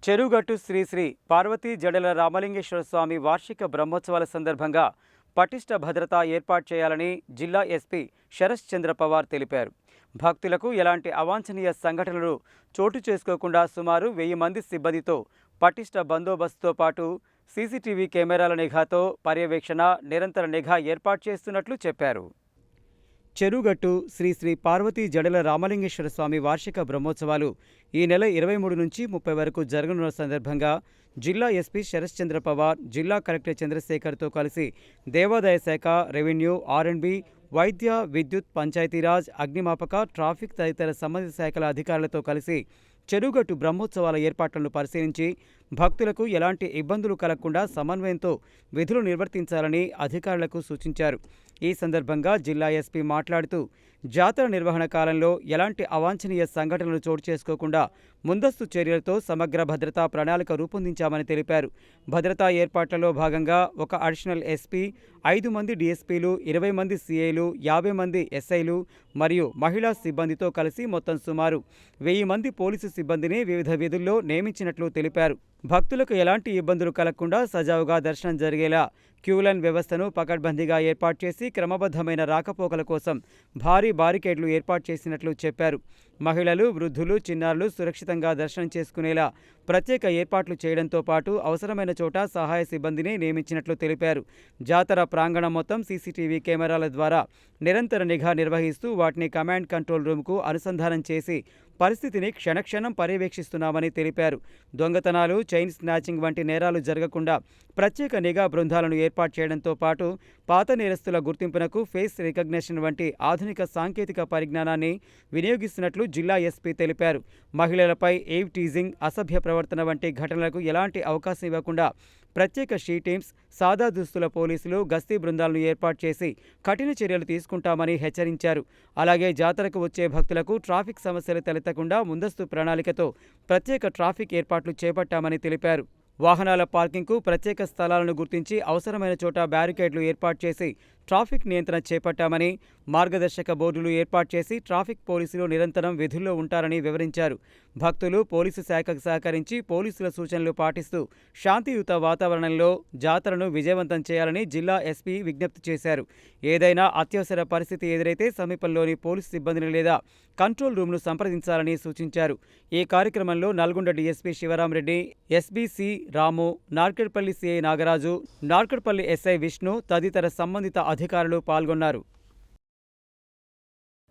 చెరుగట్టు శ్రీ శ్రీ పార్వతీ జడల రామలింగేశ్వర స్వామి వార్షిక బ్రహ్మోత్సవాల సందర్భంగా పటిష్ట భద్రత ఏర్పాటు చేయాలని జిల్లా ఎస్పీ శరత్ చంద్ర పవార్ తెలిపారు. భక్తులకు ఎలాంటి అవాంఛనీయ సంఘటనలు చోటు చేసుకోకుండా సుమారు 1000 మంది సిబ్బందితో పటిష్ట బందోబస్తుతో పాటు సీసీటీవీ కెమెరాల నిఘాతో పర్యవేక్షణ, నిరంతర నిఘా ఏర్పాటు చేస్తున్నట్లు చెప్పారు. చెరుగట్టు శ్రీ శ్రీ పార్వతీ జడల రామలింగేశ్వర స్వామి వార్షిక బ్రహ్మోత్సవాలు ఈ నెల 23 నుంచి 30 వరకు జరగనున్న సందర్భంగా జిల్లా ఎస్పీ శరత్ చంద్ర పవార్ జిల్లా కలెక్టర్ చంద్రశేఖర్తో కలిసి దేవాదాయ శాఖ, రెవెన్యూ, ఆర్ఎండ్బి, వైద్య, విద్యుత్, పంచాయతీరాజ్, అగ్నిమాపక, ట్రాఫిక్ తదితర సంబంధిత శాఖల అధికారులతో కలిసి చెరుగట్టు బ్రహ్మోత్సవాల ఏర్పాట్లను పరిశీలించి భక్తులకు ఎలాంటి ఇబ్బందులు కలగకుండా సమన్వయంతో విధులు నిర్వర్తించాలని అధికారులకు సూచించారు. ఈ సందర్భంగా జిల్లా ఎస్పీ మాట్లాడుతూ జాతర నిర్వహణ కాలంలో ఎలాంటి అవాంఛనీయ సంఘటనలు చోటు చేసుకోకుండా ముందస్తు చర్యలతో సమగ్ర భద్రతా ప్రణాళిక రూపొందించామని తెలిపారు. భద్రతా ఏర్పాట్లలో భాగంగా ఒక అడిషనల్ ఎస్పీ, 5 మంది డీఎస్పీలు, 20 మంది సీఐలు, 50 మంది ఎస్ఐలు మరియు మహిళా సిబ్బందితో కలిసి మొత్తం సుమారు 1000 మంది పోలీసు సిబ్బందిని వివిధ విధుల్లో నియమించినట్లు తెలిపారు. భక్తులకు ఎలాంటి ఇబ్బందులు కలగకుండా సజావుగా దర్శనం జరిగేలా క్యూలైన్ వ్యవస్థను పకడ్బందీగా ఏర్పాటు చేసి క్రమబద్ధమైన రాకపోకల కోసం భారీ బారికేడ్లు ఏర్పాటు చేసినట్లు చెప్పారు. మహిళలు, వృద్ధులు, చిన్నారులు సురక్షితంగా దర్శనం చేసుకునేలా ప్రత్యేక ఏర్పాట్లు చేయడంతో పాటు అవసరమైన చోట సహాయ సిబ్బందిని నియమించినట్లు తెలిపారు. జాతర ప్రాంగణం మొత్తం సీసీటీవీ కెమెరాల ద్వారా నిరంతర నిఘా నిర్వహిస్తూ వాటిని కమాండ్ కంట్రోల్ రూమ్కు అనుసంధానం చేసి పరిస్థితిని క్షణక్షణం పర్యవేక్షిస్తున్నామని తెలిపారు. దొంగతనాలు, చైన్ స్నాచింగ్ వంటి నేరాలు జరగకుండా ప్రత్యేక నిఘా బృందాలను ఏర్పాటు చేయడంతో పాటు పాత నేరస్తుల గుర్తింపునకు ఫేస్ రికగ్నిషన్ వంటి ఆధునిక సాంకేతిక పరిజ్ఞానాన్ని వినియోగిస్తున్నట్లు జిల్లా ఎస్పీ తెలిపారు. మహిళలపై ఎయివ్ టీజింగ్, అసభ్య ప్రవర్తన వంటి ఘటనలకు ఎలాంటి అవకాశం ఇవ్వకుండా ప్రత్యేక షీ టీమ్స్, సాదా దుస్తుల పోలీసులు, గస్తీ బృందాలను ఏర్పాటు చేసి కఠిన చర్యలు తీసుకుంటామని హెచ్చరించారు. అలాగే జాతరకు వచ్చే భక్తులకు ట్రాఫిక్ సమస్యలు తలెత్తకుండా ముందస్తు ప్రణాళికతో ప్రత్యేక ట్రాఫిక్ ఏర్పాట్లు చేపట్టామని తెలిపారు. వాహనాల పార్కింగ్కు ప్రత్యేక స్థలాలను గుర్తించి అవసరమైన చోట బ్యారికేడ్లు ఏర్పాటు చేసి ట్రాఫిక్ నియంత్రణ చేపట్టామని, మార్గదర్శక బోర్డులు ఏర్పాటు చేసి ట్రాఫిక్ పోలీసులు నిరంతరం విధుల్లో ఉంటారని వివరించారు. భక్తులు పోలీసు శాఖకు సహకరించి పోలీసుల సూచనలు పాటిస్తూ శాంతియుత వాతావరణంలో జాతరను విజయవంతం చేయాలని జిల్లా ఎస్పీ విజ్ఞప్తి చేశారు. ఏదైనా అత్యవసర పరిస్థితి ఎదురైతే సమీపంలోని పోలీసు సిబ్బందిని లేదా కంట్రోల్ రూమ్ను సంప్రదించాలని సూచించారు. ఈ కార్యక్రమంలో నల్గొండ డీఎస్పీ శివరాంరెడ్డి, ఎస్బీసీ రాము, నార్కెట్పల్లి సీఐ నాగరాజు, నార్కెట్పల్లి ఎస్ఐ విష్ణు తదితర సంబంధిత అధికారులు పాల్గొన్నారు.